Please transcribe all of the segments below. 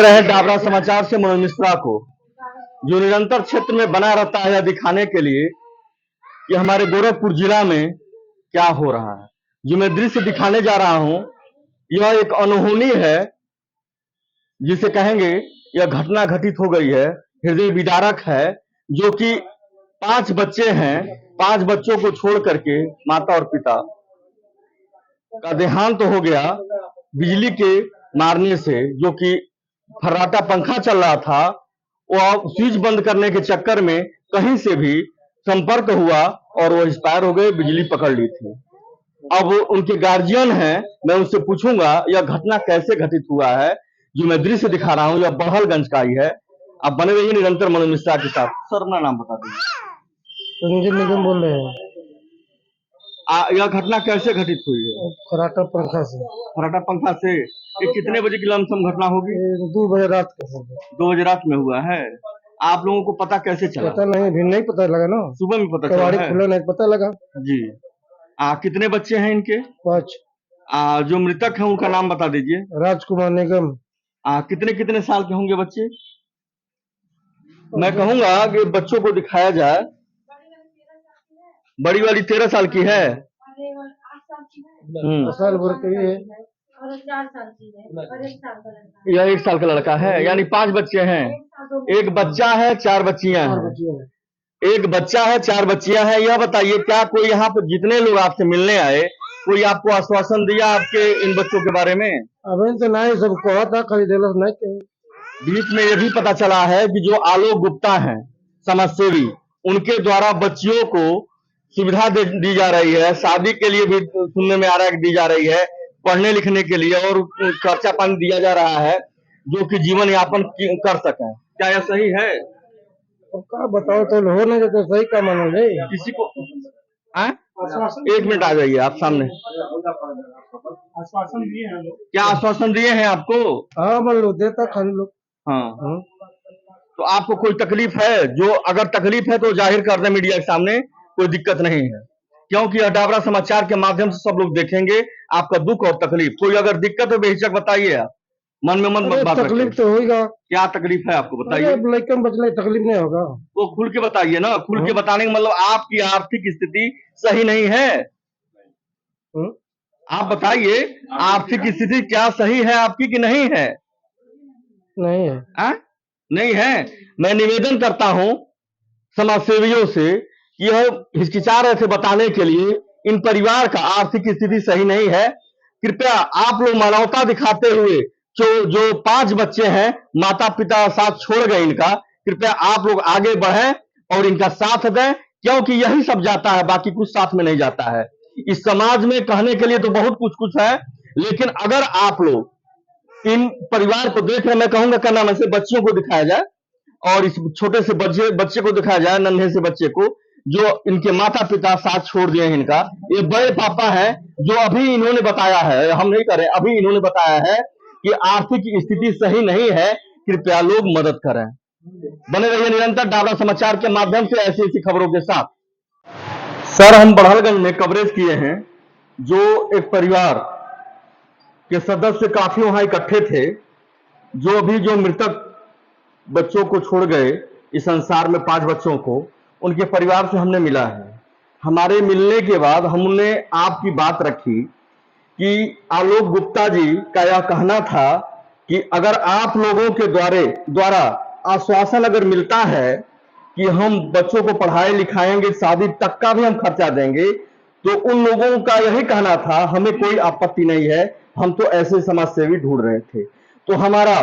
रहे हैं डाबरा समाचार से मनोज मिश्रा को, जो निरंतर क्षेत्र में बना रहता है यह दिखाने के लिए कि हमारे गोरखपुर जिला में क्या हो रहा है। जो मैं दृश्य दिखाने जा रहा हूं, यह एक अनहोनी है, जिसे कहेंगे यह घटना घटित हो गई है, हृदय विदारक है। जो कि 5 बच्चे हैं, 5 बच्चों को छोड़ करके माता और पिता का देहांत तो हो गया बिजली के मारने से। जो कि फर्राटा पंखा चल रहा था, वह स्विच बंद करने के चक्कर में कहीं से भी संपर्क हुआ और वो एक्सपायर हो गए, बिजली पकड़ ली थी। अब उनके गार्जियन हैं, मैं उनसे पूछूंगा यह घटना कैसे घटित हुआ है। जो मैं दृश्य दिखा रहा हूं यह बड़हलगंज का ही है। आप बने रहिए निरंतर मनोज मिश्रा के साथ। सर अपना नाम बता दीजिए। रंजीत निगम बोल रहे हैं। यह घटना कैसे घटित हुई है? फर्राटा पंखा से। फर्राटा पंखा से। ये कितने बजे की लमसम घटना होगी? 2 बजे रात के। 2 बजे रात में हुआ है। आप लोगों को पता कैसे चला? पता नहीं, भी नहीं पता लगा ना, सुबह में पता चला है? खुला नहीं पता लगा जी। कितने बच्चे हैं इनके? 5। जो मृतक है उनका नाम बता दीजिए। राजकुमार निगम। कितने कितने साल के होंगे बच्चे? मैं कहूंगा कि बच्चों को दिखाया जाए। बड़ी वाली 13 साल की है। 8 साल भर की है। यह 1 साल का लड़का है, यानी 5 बच्चे हैं। एक बच्चा है, 4 बच्चियां हैं। एक बच्चा है, 4 बच्चियां हैं। यह बताइए, क्या कोई यहाँ पर जितने लोग आपसे मिलने आए, कोई आपको आश्वासन दिया आपके इन बच्चों के बारे में? अभी तो नहीं, सब कहा था खरीदेला नहीं। बीच में यह भी पता चला है कि जो आलोक गुप्ता हैं समाजसेवी, उनके द्वारा बच्चियों को सुविधा दी जा रही है। शादी के लिए भी सुनने में आ रहा है कि दी जा रही है, पढ़ने लिखने के लिए, और खर्चा पानी दिया जा रहा है जो कि जीवन यापन कर सकें। क्या यह सही है? तो क्या बताओ, तो हो नहीं तो सही का मानो ले किसी को 1 मिनट आ जाइए आप सामने। आश्वासन दिए हैं। क्या आश्वासन दिए हैं आपको? हाँ मान लो, देता खाली लोग। हाँ। तो आपको कोई तकलीफ है? जो अगर तकलीफ है तो जाहिर कर दें मीडिया के सामने, कोई दिक्कत नहीं है, क्योंकि यह डाबरा समाचार के माध्यम से सब लोग देखेंगे आपका दुख और तकलीफ। कोई अगर दिक्कत है बेहिचक बताइए, आप मन में मन बात रखिए। तकलीफ तो होगा। क्या तकलीफ है आपको बताइए? बचने तकलीफ नहीं होगा वो खुल के बताइए ना। खुल के बताने का मतलब आपकी आर्थिक स्थिति सही नहीं है। आप बताइए, आर्थिक स्थिति क्या सही है आपकी कि नहीं है? नहीं है। नहीं है। मैं निवेदन करता हूं समाजसेवियों से, यह हिचकिचा रहे थे बताने के लिए, इन परिवार का आर्थिक स्थिति सही नहीं है। कृपया आप लोग मानवता दिखाते हुए, जो 5 बच्चे हैं, माता पिता साथ छोड़ गए इनका, कृपया आप लोग आगे बढ़ें और इनका साथ दें, क्योंकि यही सब जाता है, बाकी कुछ साथ में नहीं जाता है। इस समाज में कहने के लिए तो बहुत कुछ है, लेकिन अगर आप लोग इन परिवार को देख रहे, मैं कहूंगा क्या नाम है, बच्चियों को दिखाया जाए और इस छोटे से बच्चे को दिखाया जाए, नन्हे से बच्चे को, जो इनके माता पिता साथ छोड़ दिए हैं इनका। ये बड़े पापा हैं, जो अभी इन्होंने बताया है, हम नहीं करें, अभी इन्होंने बताया है कि आर्थिक स्थिति सही नहीं है, कृपया लोग मदद करें। बने रहिए निरंतर डाबरा समाचार के माध्यम से ऐसी ऐसी खबरों के साथ। सर, हम बड़हलगंज में कवरेज किए हैं, जो एक परिवार के सदस्य काफी वहां इकट्ठे थे, जो मृतक बच्चों को छोड़ गए इस संसार में, 5 बच्चों को, उनके परिवार से हमने मिला है। हमारे मिलने के बाद हमने आपकी बात रखी कि आलोक गुप्ता जी का यह कहना था कि अगर आप लोगों के द्वारा आश्वासन अगर मिलता है कि हम बच्चों को पढ़ाए लिखाएंगे, शादी तक का भी हम खर्चा देंगे, तो उन लोगों का यही कहना था, हमें कोई आपत्ति नहीं है, हम तो ऐसे समाजसेवी ढूंढ रहे थे। तो हमारा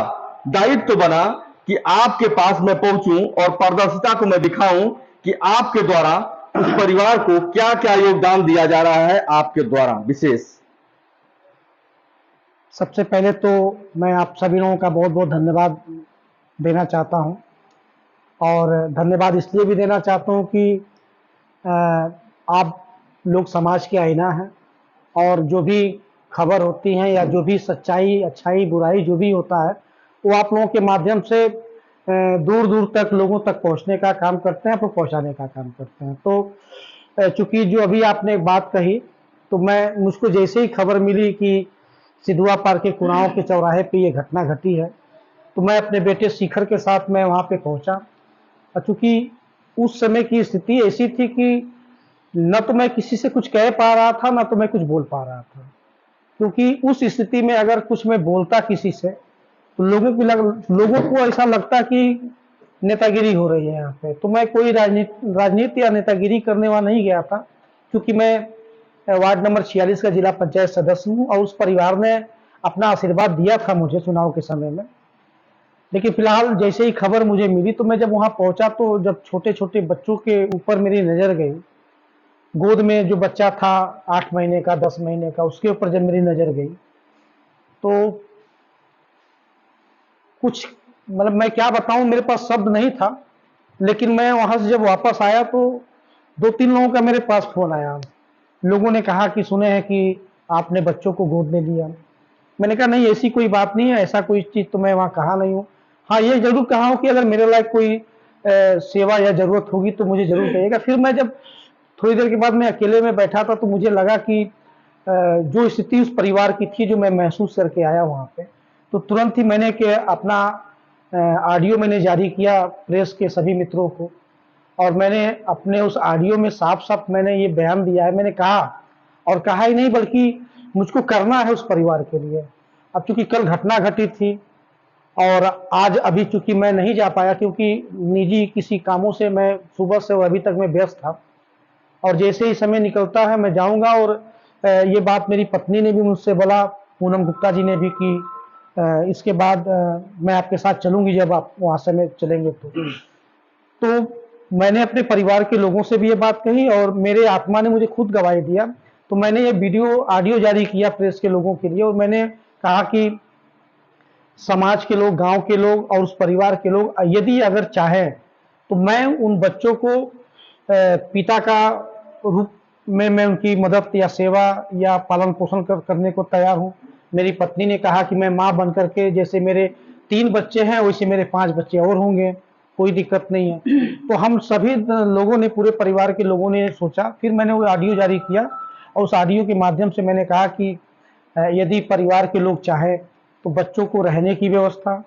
दायित्व तो बना कि आपके पास मैं पहुंचूं और पारदर्शिता को मैं दिखाऊं कि आपके द्वारा उस परिवार को क्या क्या योगदान दिया जा रहा है आपके द्वारा विशेष। सबसे पहले तो मैं आप सभी लोगों का बहुत बहुत धन्यवाद देना चाहता हूं, और धन्यवाद इसलिए भी देना चाहता हूं कि आप लोग समाज के आईना हैं, और जो भी खबर होती हैं या जो भी सच्चाई अच्छाई बुराई जो भी होता है, वो आप लोगों के माध्यम से दूर दूर तक लोगों तक पहुंचने का काम करते हैं, आपको पहुंचाने का काम करते हैं। तो चूंकि जो अभी आपने बात कही, तो मुझको जैसे ही खबर मिली कि सिधुआ पार के कुनाओं के चौराहे पे ये घटना घटी है, तो मैं अपने बेटे शिखर के साथ मैं वहाँ पे पहुँचा। और चूँकि उस समय की स्थिति ऐसी थी कि न तो मैं किसी से कुछ कह पा रहा था, न तो मैं कुछ बोल पा रहा था। क्योंकि उस स्थिति में अगर कुछ मैं बोलता किसी से, तो लोगों को ऐसा लगता कि नेतागिरी हो रही है यहाँ पे। तो मैं कोई राजनीति या नेतागिरी करने वहाँ नहीं गया था, क्योंकि मैं वार्ड नंबर 46 का जिला पंचायत सदस्य हूँ और उस परिवार ने अपना आशीर्वाद दिया था मुझे चुनाव के समय में। लेकिन फिलहाल जैसे ही खबर मुझे मिली, तो मैं जब वहाँ पहुँचा, तो जब छोटे-छोटे बच्चों के ऊपर मेरी नज़र गई, गोद में जो बच्चा था 8 महीने का, 10 महीने का, उसके ऊपर जब मेरी नज़र गई, तो कुछ मतलब मैं क्या बताऊँ, मेरे पास शब्द नहीं था। लेकिन मैं वहाँ से जब वापस आया, तो 2-3 लोगों का मेरे पास फ़ोन आया। लोगों ने कहा कि सुने हैं कि आपने बच्चों को गोद में लिया। मैंने कहा नहीं, ऐसी कोई बात नहीं है, ऐसा कोई चीज़ तो मैं वहाँ कहा नहीं हूँ। हाँ, ये ज़रूर कहा हूँ कि अगर मेरे लायक कोई सेवा या ज़रूरत होगी तो मुझे ज़रूर कहिएगा। फिर मैं जब थोड़ी देर के बाद मैं अकेले में बैठा था, तो मुझे लगा कि जो स्थिति उस परिवार की थी, जो मैं महसूस करके आया वहाँ पे, तो तुरंत ही मैंने कि अपना ऑडियो मैंने जारी किया प्रेस के सभी मित्रों को। और मैंने अपने उस ऑडियो में साफ-साफ मैंने ये बयान दिया है, मैंने कहा, और कहा ही नहीं बल्कि मुझको करना है उस परिवार के लिए। अब चूँकि कल घटना घटी थी और आज अभी चूँकि मैं नहीं जा पाया, क्योंकि निजी किसी कामों से मैं सुबह से अभी तक मैं व्यस्त था, और जैसे ही समय निकलता है मैं जाऊँगा। और ये बात मेरी पत्नी ने भी मुझसे बोला, पूनम गुप्ता जी ने भी, कि इसके बाद मैं आपके साथ चलूँगी जब आप वहाँ समय चलेंगे तो मैंने अपने परिवार के लोगों से भी ये बात कही, और मेरे आत्मा ने मुझे खुद गवाही दिया। तो मैंने ये वीडियो ऑडियो जारी किया प्रेस के लोगों के लिए, और मैंने कहा कि समाज के लोग, गांव के लोग और उस परिवार के लोग यदि अगर चाहें, तो मैं उन बच्चों को पिता का रूप में मैं उनकी मदद या सेवा या पालन पोषण करने को तैयार हूँ। मेरी पत्नी ने कहा कि मैं माँ बन करके, जैसे मेरे 3 बच्चे हैं वैसे मेरे 5 बच्चे और होंगे, कोई दिक्कत नहीं है। तो हम सभी लोगों ने, पूरे परिवार के लोगों ने सोचा। फिर मैंने वो ऑडियो जारी किया, और उस ऑडियो के माध्यम से मैंने कहा कि यदि परिवार के लोग चाहें, तो बच्चों को रहने की व्यवस्था,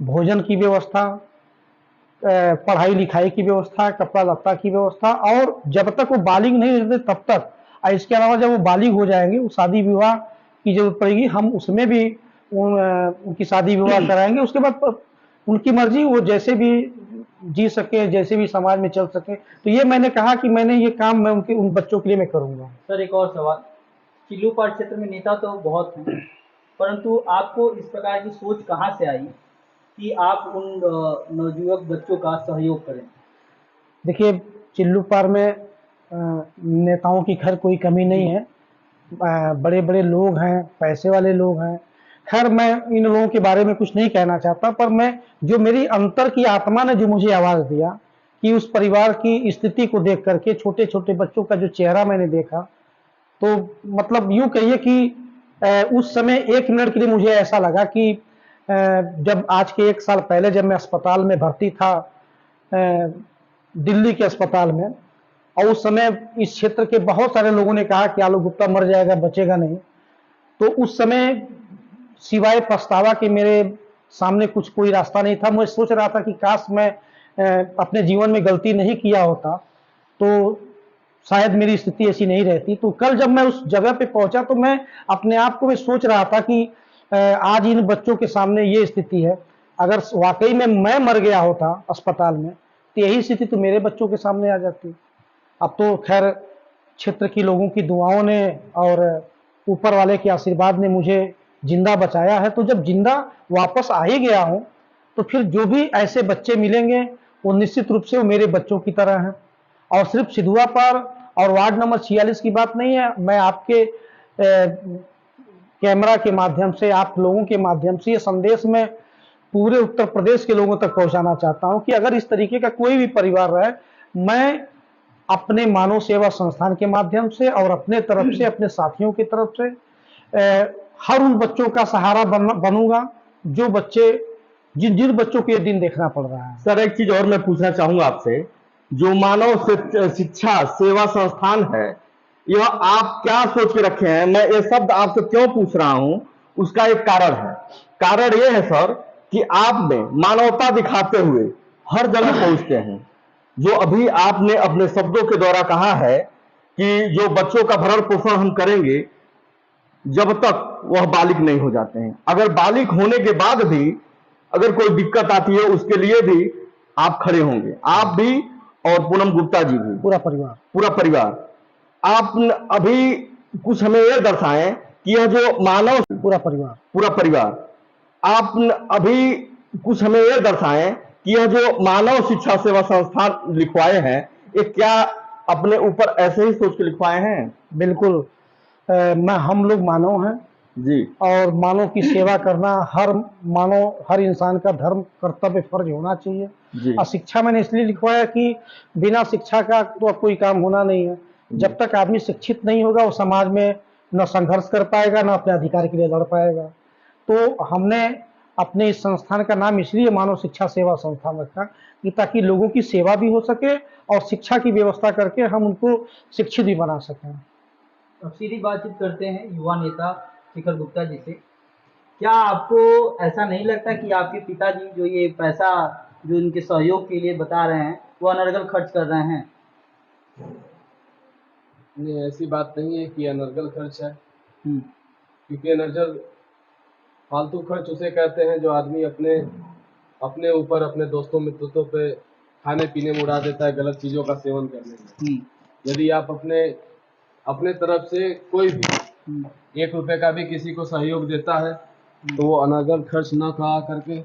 भोजन की व्यवस्था, पढ़ाई लिखाई की व्यवस्था, कपड़ा लत्ता की व्यवस्था, और जब तक वो बालिग नहीं होते तब तक, और इसके अलावा जब वो बालिग हो जाएंगे, वो शादी विवाह की जरूरत पड़ेगी, हम उसमें भी उनकी शादी विवाह कराएंगे। उसके बाद उनकी मर्जी, वो जैसे भी जी सके, जैसे भी समाज में चल सके। तो ये मैंने कहा कि मैंने ये काम मैं उन बच्चों के लिए मैं करूँगा। सर, एक और सवाल, चिल्लूपाड़ क्षेत्र में नेता तो बहुत हैं, परंतु आपको इस प्रकार की सोच कहाँ से आई कि आप उन नवयुवक बच्चों का सहयोग करें? देखिए, चिल्लूपाड़ में नेताओं की खैर कोई कमी नहीं है। बड़े-बड़े लोग हैं, पैसे वाले लोग हैं। खैर मैं इन लोगों के बारे में कुछ नहीं कहना चाहता, पर मैं, जो मेरी अंतर की आत्मा ने जो मुझे आवाज़ दिया, कि उस परिवार की स्थिति को देख करके, छोटे-छोटे बच्चों का जो चेहरा मैंने देखा, तो मतलब यूँ कहिए कि उस समय 1 मिनट के लिए मुझे ऐसा लगा कि जब आज के 1 साल पहले जब मैं अस्पताल में भर्ती था, दिल्ली के अस्पताल में, और उस समय इस क्षेत्र के बहुत सारे लोगों ने कहा कि आलोक गुप्ता मर जाएगा, बचेगा नहीं। तो उस समय सिवाय पछतावा के मेरे सामने कुछ कोई रास्ता नहीं था। मैं सोच रहा था कि काश मैं अपने जीवन में गलती नहीं किया होता, तो शायद मेरी स्थिति ऐसी नहीं रहती। तो कल जब मैं उस जगह पे पहुंचा, तो मैं अपने आप को मैं सोच रहा था कि आज इन बच्चों के सामने ये स्थिति है। अगर वाकई में मैं मर गया होता अस्पताल में, तो यही स्थिति तो मेरे बच्चों के सामने आ जाती। अब तो खैर क्षेत्र की लोगों की दुआओं ने और ऊपर वाले के आशीर्वाद ने मुझे जिंदा बचाया है। तो जब जिंदा वापस आ ही गया हूँ, तो फिर जो भी ऐसे बच्चे मिलेंगे, वो निश्चित रूप से वो मेरे बच्चों की तरह हैं। और सिर्फ सिधुआपाड़ और वार्ड नंबर 46 की बात नहीं है, मैं आपके कैमरा के माध्यम से, आप लोगों के माध्यम से ये संदेश मैं पूरे उत्तर प्रदेश के लोगों तक पहुंचाना चाहता हूं कि अगर इस तरीके का कोई भी परिवार रहे, मैं अपने मानव सेवा संस्थान के माध्यम से और अपने तरफ से, अपने साथियों की तरफ से हर उन बच्चों का सहारा बनूंगा जो बच्चे, जिन बच्चों को ये दिन देखना पड़ रहा है। सर, एक चीज और मैं पूछना चाहूंगा आपसे, जो मानव शिक्षा सेवा संस्थान है, यह आप क्या सोच के रखे हैं? मैं ये शब्द आपसे क्यों पूछ रहा हूं, उसका एक कारण है। कारण ये है सर कि आप में मानवता दिखाते हुए हर जगह पहुंचते हैं। जो अभी आपने अपने शब्दों के द्वारा कहा है कि जो बच्चों का भरण पोषण हम करेंगे जब तक वह बालिग नहीं हो जाते हैं, अगर बालिग होने के बाद भी अगर कोई दिक्कत आती है उसके लिए भी आप खड़े होंगे, आप भी और पूनम गुप्ता जी भी, पूरा परिवार। आप अभी कुछ हमें यह दर्शाएं कि यह जो मानव पूरा परिवार आप अभी कुछ हमें यह दर्शाएं कि यह जो मानव शिक्षा सेवा संस्थान लिखवाए हैं, ये क्या अपने ऊपर ऐसे ही सोच के लिखवाए हैं? बिल्कुल। हम लोग मानव हैं जी, और मानव की सेवा करना हर इंसान का धर्म, कर्तव्य, फर्ज होना चाहिए। जी, और शिक्षा मैंने इसलिए लिखवाया कि बिना शिक्षा का तो कोई काम होना नहीं है। जब तक आदमी शिक्षित नहीं होगा वो समाज में न संघर्ष कर पाएगा, न अपने अधिकार के लिए लड़ पाएगा। तो हमने अपने इस संस्थान का नाम इसलिए मानव शिक्षा सेवा संस्थान रखा कि ताकि लोगों की सेवा भी हो सके और शिक्षा की व्यवस्था करके हम उनको शिक्षित भी बना सकें। अब सीधी बातचीत करते हैं युवा नेता शिखर गुप्ता जी से। क्या आपको ऐसा नहीं लगता कि आपके पिताजी जो ये पैसा जो इनके सहयोग के लिए बता रहे हैं वो अनर्गल खर्च कर रहे हैं? नहीं, ऐसी बात नहीं है कि अनर्गल खर्च है, हम्म, क्योंकि अनर्गल फालतू खर्च उसे कहते हैं जो आदमी अपने ऊपर, अपने दोस्तों मित्रों पे खाने पीने में उड़ा देता है, गलत चीज़ों का सेवन करने में। यदि आप अपने तरफ से कोई भी 1 रुपये का भी किसी को सहयोग देता है तो वो अनर्गल खर्च न कहा करके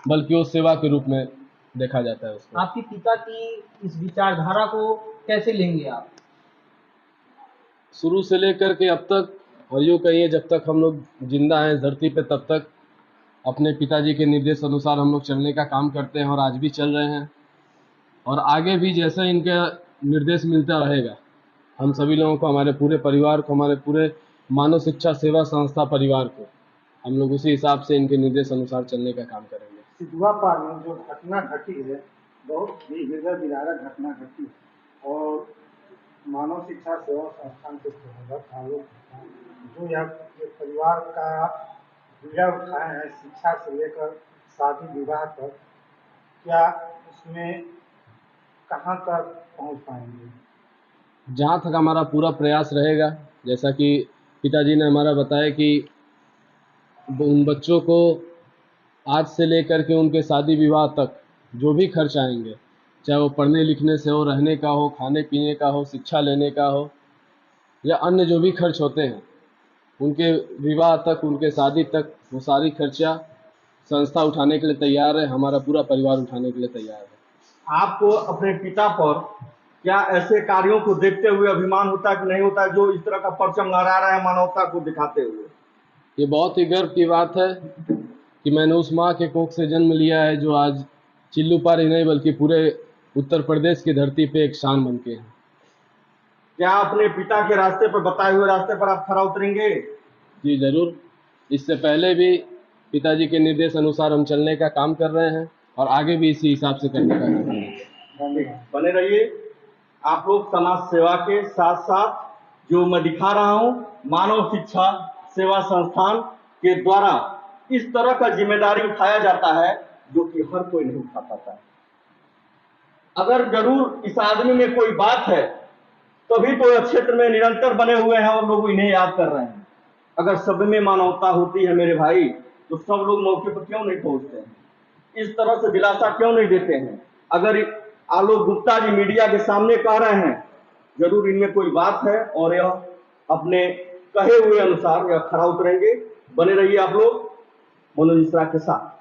बल्कि वो सेवा के रूप में देखा जाता है उसको। आपके पिता की इस विचारधारा को कैसे लेंगे आप? शुरू से लेकर के अब तक, और यूँ कहिए जब तक हम लोग जिंदा हैं धरती पे तब तक अपने पिताजी के निर्देश अनुसार हम लोग चलने का काम करते हैं और आज भी चल रहे हैं, और आगे भी जैसा इनका निर्देश मिलता रहेगा हम सभी लोगों को, हमारे पूरे परिवार को, हमारे पूरे मानव शिक्षा सेवा संस्था परिवार को, हम लोग उसी हिसाब से इनके निर्देश अनुसार चलने का काम करेंगे। सिद्धुआ पार में जो घटना घटी है बहुत ही हृदय विदारक घटना घटी है और मानव शिक्षा सेवा संस्थान के तहत हम लोग जो यह परिवार का बीड़ा उठाए हैं शिक्षा से लेकर शादी विवाह तक, क्या उसमें कहाँ तक पहुँच पाएंगे? जहाँ तक हमारा पूरा प्रयास रहेगा, जैसा कि पिताजी ने हमारा बताया कि उन बच्चों को आज से लेकर के उनके शादी विवाह तक जो भी खर्च आएंगे, चाहे वो पढ़ने लिखने से हो, रहने का हो, खाने पीने का हो, शिक्षा लेने का हो, या अन्य जो भी खर्च होते हैं, उनके विवाह तक, उनके शादी तक, वो सारी खर्चा संस्था उठाने के लिए तैयार है, हमारा पूरा परिवार उठाने के लिए तैयार है। आपको अपने पिता पर क्या ऐसे कार्यों को देखते हुए अभिमान होता है कि नहीं होता है, जो इस तरह का परचम लहरा रहा है मानवता को दिखाते हुए? ये बहुत ही गर्व की बात है कि मैंने उस माँ के कोख से जन्म लिया है जो आज चिल्लू पार ही नहीं बल्कि पूरे उत्तर प्रदेश की धरती पे एक शान बन के है। क्या अपने पिता के रास्ते पर, बताए हुए रास्ते पर आप खरा उतरेंगे? जी जरूर। इससे पहले भी पिताजी के निर्देश अनुसार हम चलने का काम कर रहे हैं और आगे भी इसी हिसाब से करने का काम करेंगे। बने रहिए। आप लोग समाज सेवा के साथ साथ जो मैं दिखा रहा हूं मानव शिक्षा सेवा संस्थान के द्वारा इस तरह का जिम्मेदारी उठाया जाता है जो कि हर कोई नहीं उठा पाता है। अगर जरूर इस आदमी में कोई बात है तभी तो यह क्षेत्र में निरंतर बने हुए हैं और लोग इन्हें याद कर रहे हैं। अगर सब में मानवता होती है मेरे भाई तो सब लोग मौके पर क्यों नहीं पहुंचते हैं, इस तरह से दिलासा क्यों नहीं देते हैं? अगर आलोक गुप्ता जी मीडिया के सामने कह रहे हैं जरूर इनमें कोई बात है और यह अपने कहे हुए अनुसार यह खरा उतरेंगे। बने रहिए आप लोग मनोज मिश्रा के साथ।